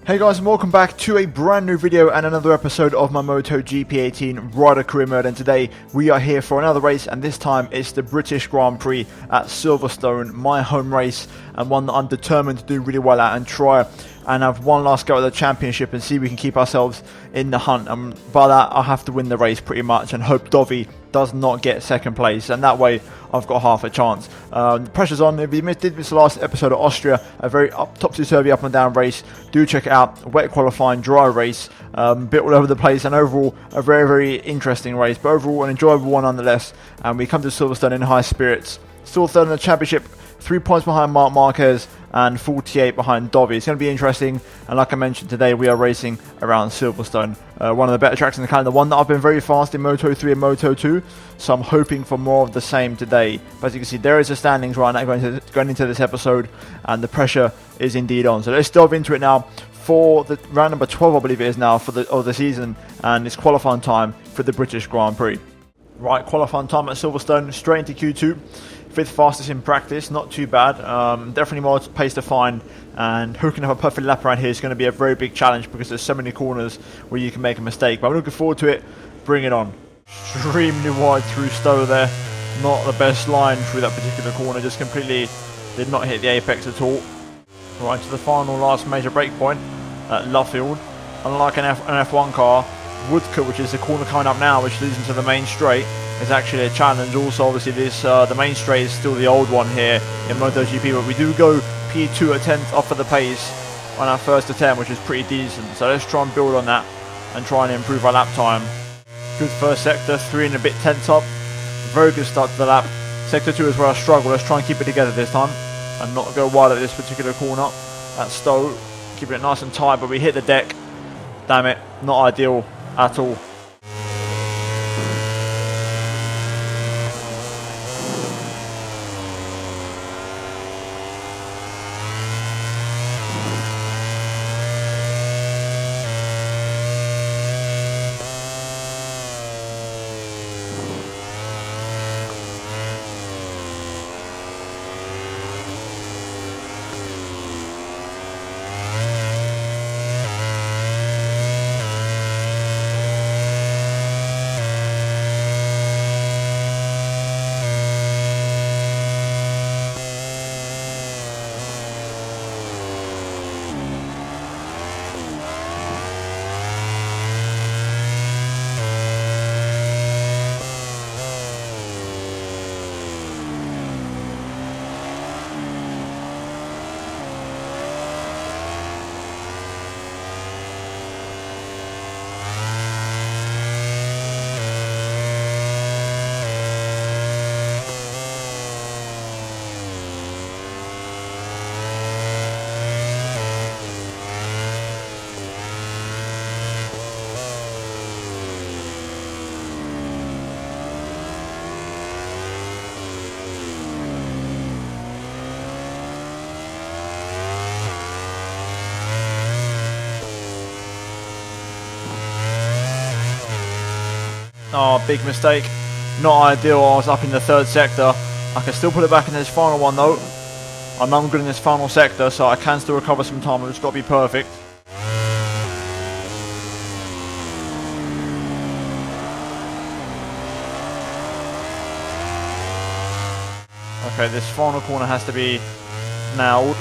Hey guys, and welcome back to a brand new video and another episode of my MotoGP 18 Rider Career Mode. And today we are here for another race, and this time it's the British Grand Prix at Silverstone, my home race, and one that I'm determined to do really well at and try and have one last go at the championship and see if we can keep ourselves in the hunt. And by that, I have to win the race pretty much and hope Dovi does not get second place, and that way I've got half a chance. The pressure's on. If you did miss the last episode of Austria, a very topsy-turvy up and down race, do check it out. Wet qualifying, dry race, bit all over the place, and overall a very, very interesting race, but overall an enjoyable one nonetheless. And we come to Silverstone in high spirits. Still third in the championship, 3 points behind Marc Marquez and 48 behind Dovi. It's going to be interesting, and like I mentioned today, we are racing around Silverstone, one of the better tracks in the calendar, one that I've been very fast in Moto 3 and Moto 2, so I'm hoping for more of the same today. But as you can see, there is the standings right now going into this episode, and the pressure is indeed on. So let's delve into it now for the round number 12, I believe it is now, for the season, and it's qualifying time for the British Grand Prix. Right, qualifying time at Silverstone, straight into Q2. 5th fastest in practice, not too bad. Definitely more pace to find, and hooking up a perfect lap around here is going to be a very big challenge because there's so many corners where you can make a mistake. But I'm looking forward to it. Bring it on. Extremely wide through Stowe there. Not the best line through that particular corner. Just completely did not hit the apex at all. Right to the final last major break point at Luffield. Unlike an F1 car, Woodcote, which is the corner coming up now, which leads into the main straight, is actually a challenge. Also, obviously, this the main straight is still the old one here in MotoGP, but we do go P2 attempt off of the pace on our first attempt, which is pretty decent. So let's try and build on that and try and improve our lap time. Good first sector, 3 and a bit tenths up. Very good start to the lap. Sector 2 is where I struggle. Let's try and keep it together this time and not go wide at this particular corner at Stowe. Keeping it nice and tight, but we hit the deck. Damn it, not ideal at all. Oh, big mistake. Not ideal. I was up in the 3rd sector. I can still put it back in this final one though. I know I'm good in this final sector, so I can still recover some time. I've just got to be perfect. Okay, this final corner has to be nailed.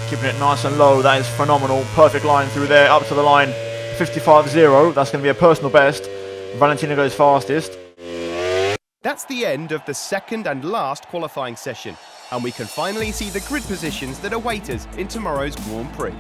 Keeping it nice and low. That is phenomenal. Perfect line through there, up to the line. 55.0. That's going to be a personal best. Valentino goes fastest. That's the end of the second and last qualifying session, and we can finally see the grid positions that await us in tomorrow's Grand Prix.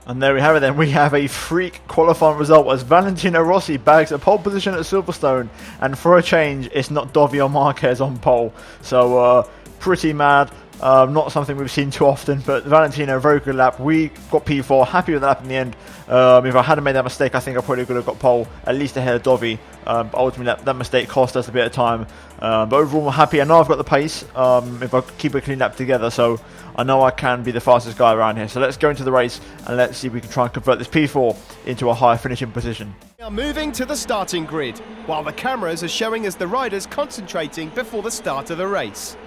And there we have it then. We have a freak qualifying result as Valentino Rossi bags a pole position at Silverstone, and for a change, it's not Dovi or Marquez on pole. So pretty mad. Not something we've seen too often, but Valentino, very good lap. We got P4, happy with the lap in the end. If I hadn't made that mistake, I think I probably could have got pole, at least ahead of Dovi. But ultimately, that mistake cost us a bit of time. But overall, I'm happy. I know I've got the pace if I keep a clean lap together, so I know I can be the fastest guy around here. So let's go into the race and let's see if we can try and convert this P4 into a higher finishing position. We are moving to the starting grid, while the cameras are showing us the riders concentrating before the start of the race.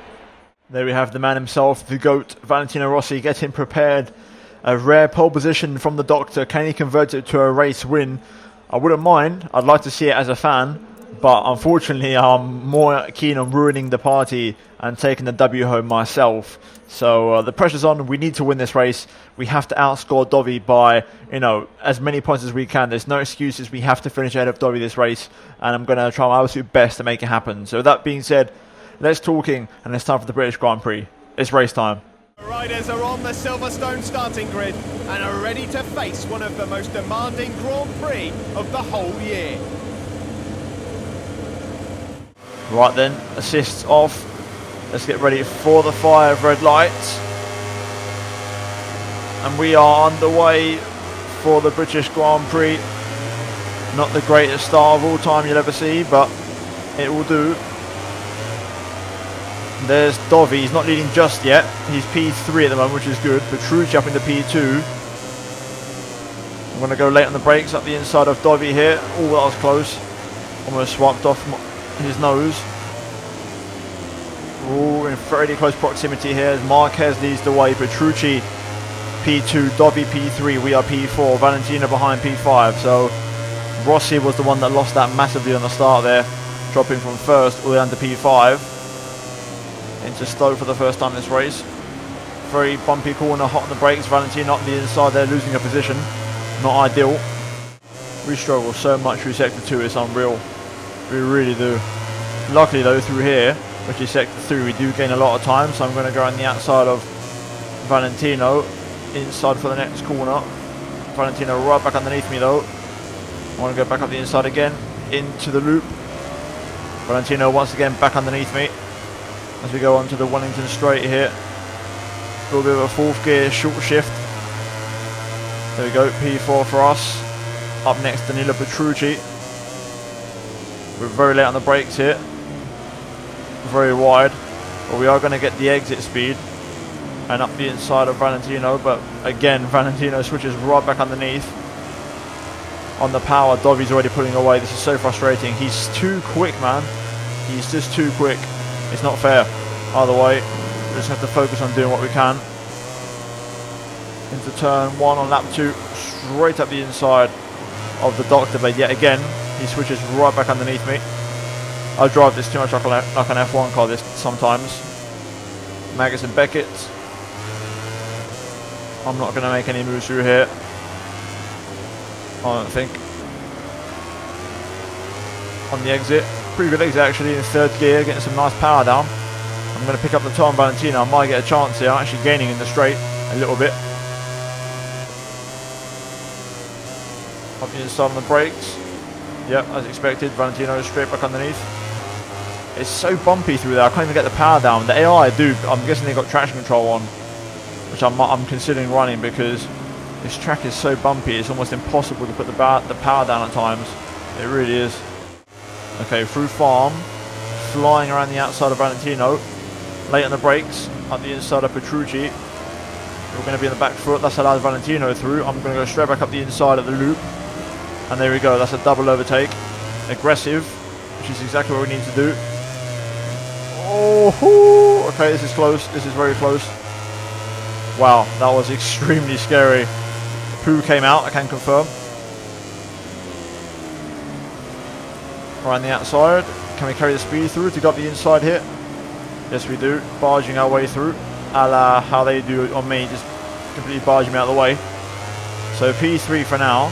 There we have the man himself, the GOAT, Valentino Rossi, getting prepared A rare pole position from the Doctor. Can he convert it to a race win? I wouldn't mind. I'd like to see it as a fan. But unfortunately, I'm more keen on ruining the party and taking the W home myself. So the pressure's on. We need to win this race. We have to outscore Dovi by, as many points as we can. There's no excuses. We have to finish ahead of Dovi this race. And I'm going to try my absolute best to make it happen. So with that being said, let's talking. And it's time for the British Grand Prix. It's race time. The riders are on the Silverstone starting grid and are ready to face one of the most demanding Grand Prix of the whole year. Right then, assists off. Let's get ready for the fire of red lights. And we are underway for the British Grand Prix. Not the greatest start of all time you'll ever see, but it will do. There's Dovi. He's not leading just yet. He's P3 at the moment, which is good. Petrucci up into P2. I'm going to go late on the brakes up the inside of Dovi here. Oh, that was close. Almost swiped off his nose. Oh, in fairly close proximity here as Marquez leads the way. Petrucci P2, Dovi P3, we are P4, Valentino behind P5. So Rossi was the one that lost that massively on the start there, dropping from first all the way down to P5. Into slow for the first time this race. Very bumpy corner, hot on the brakes. Valentino up the inside there, losing a position. Not ideal. We struggle so much through sector 2, it's unreal. We really do. Luckily though, through here, which is sector 3, we do gain a lot of time, so I'm going to go on the outside of Valentino, inside for the next corner. Valentino right back underneath me though. I want to go back up the inside again, into the loop. Valentino once again back underneath me, as we go on to the Wellington straight here. A little bit of a fourth gear short shift. There we go, P4 for us. Up next, Danilo Petrucci. We're very late on the brakes here. Very wide, but we are going to get the exit speed and up the inside of Valentino, but again Valentino switches right back underneath on the power. Dovi's already pulling away. This is so frustrating. He's too quick, man. He's just too quick. It's not fair. Either way, we just have to focus on doing what we can. Into turn 1 on lap 2, straight up the inside of the Doctor, but yet again he switches right back underneath me. I drive this too much like an F1 car this sometimes. Magus and Beckett. I'm not going to make any moves through here, I don't think. On the exit. Pretty good exit actually in third gear, getting some nice power down. I'm going to pick up the toe on Valentino. I might get a chance here. I'm actually gaining in the straight a little bit. Up the inside on the brakes. Yep, as expected. Valentino is straight back underneath. It's so bumpy through there. I can't even get the power down. The AI do. I'm guessing they got traction control on, which I'm considering running because this track is so bumpy. It's almost impossible to put the power down at times. It really is. Okay, through farm, flying around the outside of Valentino. Late on the brakes, up the inside of Petrucci. We're going to be in the back foot. That's allowed Valentino through. I'm going to go straight back up the inside of the loop. And there we go. That's a double overtake. Aggressive, which is exactly what we need to do. Oh, okay, this is close. This is very close. Wow, that was extremely scary. Poo came out, I can confirm. Right on the outside. Can we carry the speed through to go up the inside here? Yes, we do. Barging our way through. A la how they do on me, just completely barging me out of the way. So P3 for now.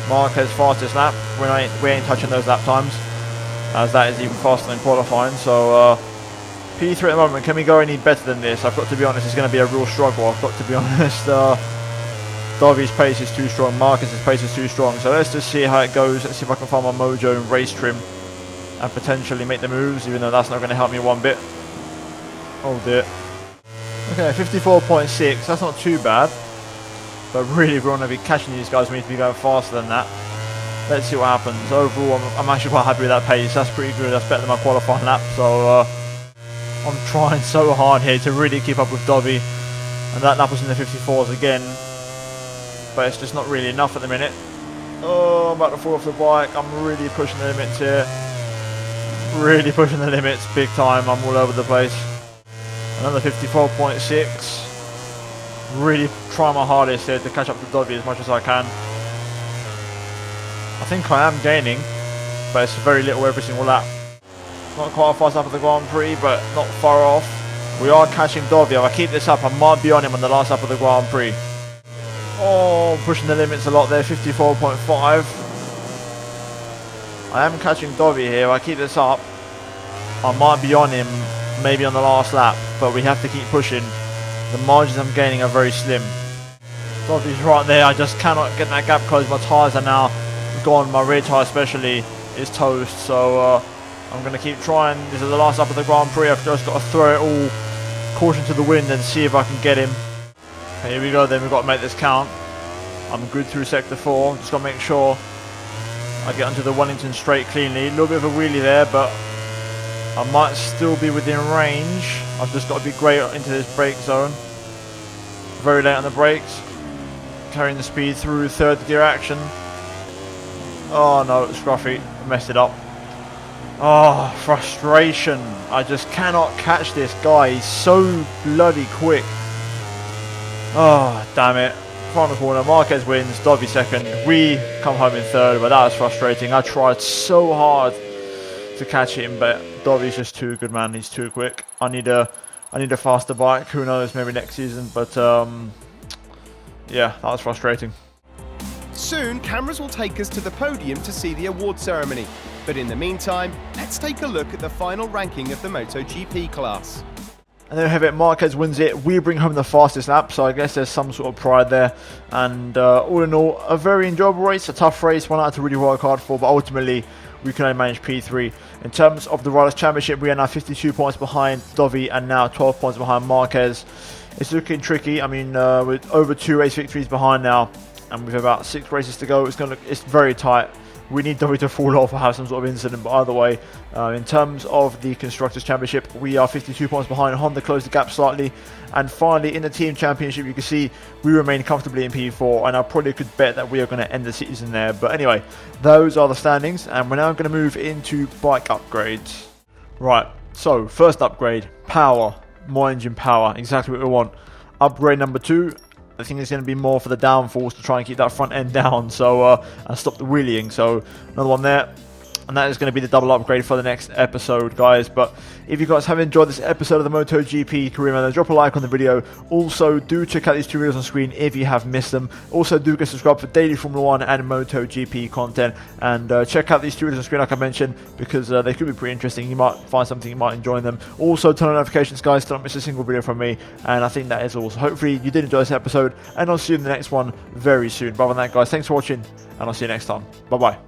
Marquez fastest lap. We ain't touching those lap times, as that is even faster than qualifying. So P3 at the moment. Can we go any better than this? I've got to be honest, it's going to be a real struggle. I've got to be honest. Dovi's pace is too strong. Marquez's pace is too strong. So let's just see how it goes. Let's see if I can find my mojo and race trim and potentially make the moves, even though that's not going to help me one bit. Oh dear. Okay, 54.6. That's not too bad. But really, if we want to be catching these guys, we need to be going faster than that. Let's see what happens. Overall, I'm actually quite happy with that pace. That's pretty good. That's better than my qualifying lap. So I'm trying so hard here to really keep up with Dovi. And that lap was in the 54s again. But it's just not really enough at the minute. Oh, I'm about to fall off the bike. I'm really pushing the limits here. Really pushing the limits big time. I'm all over the place. Another 54.6. really try my hardest here to catch up to Dobby as much as I can. I think I am gaining, but it's very little every single lap. Not quite fast enough of the Grand Prix, but not far off. We are catching Dobby. If I keep this up, I might be on him on the last lap of the Grand Prix. Oh, pushing the limits a lot there, 54.5. I am catching Dobby here. If I keep this up, I might be on him maybe on the last lap, but we have to keep pushing. The margins I'm gaining are very slim. Dobby's right there. I just cannot get that gap closed. My tyres are now gone. My rear tyre especially is toast, so I'm going to keep trying. This is the last lap of the Grand Prix. I've just got to throw it all caution to the wind and see if I can get him. Okay, here we go then. We've got to make this count. I'm good through sector 4. Just got to make sure I get onto the Wellington straight cleanly. A little bit of a wheelie there, but I might still be within range. I've just got to be great into this brake zone. Very late on the brakes. Carrying the speed through third gear action. Oh no, Scruffy. I messed it up. Oh, frustration. I just cannot catch this guy. He's so bloody quick. Oh, damn it. Final corner. Marquez wins. Dobby second. We come home in third, but that was frustrating. I tried so hard to catch him, but Dobby's just too good, man. He's too quick. I need a faster bike. Who knows, maybe next season, but yeah, that was frustrating. Soon, cameras will take us to the podium to see the award ceremony. But in the meantime, let's take a look at the final ranking of the MotoGP class. And there we have it. Marquez wins it. We bring home the fastest lap, so I guess there's some sort of pride there. And all in all, a very enjoyable race, a tough race, one I had to really work hard for, but ultimately we can only manage P3. In terms of the Riders' Championship, we are now 52 points behind Dobby and now 12 points behind Marquez. It's looking tricky. I mean, with over 2 race victories behind now, and with about 6 races to go, it's very tight. We need Dobby to fall off or have some sort of incident, but either way, in terms of the Constructors' Championship, we are 52 points behind. Honda closed the gap slightly. And finally, in the Team Championship, you can see we remain comfortably in P4, and I probably could bet that we are going to end the season there. But anyway, those are the standings, and we're now going to move into bike upgrades. Right, so first upgrade, power, more engine power, exactly what we want. Upgrade number 2. I think it's going to be more for the downforce to try and keep that front end down, so and stop the wheeling. So another one there, and that is going to be the double upgrade for the next episode, guys. But if you guys have enjoyed this episode of the MotoGP Career Mode, drop a like on the video. Also, do check out these 2 videos on screen if you have missed them. Also, do get subscribed for daily Formula 1 and MotoGP content. And check out these 2 videos on screen, like I mentioned, because they could be pretty interesting. You might find something you might enjoy in them. Also, turn on notifications, guys, so don't miss a single video from me. And I think that is all. So hopefully you did enjoy this episode, and I'll see you in the next one very soon. But other than that, guys, thanks for watching, and I'll see you next time. Bye-bye.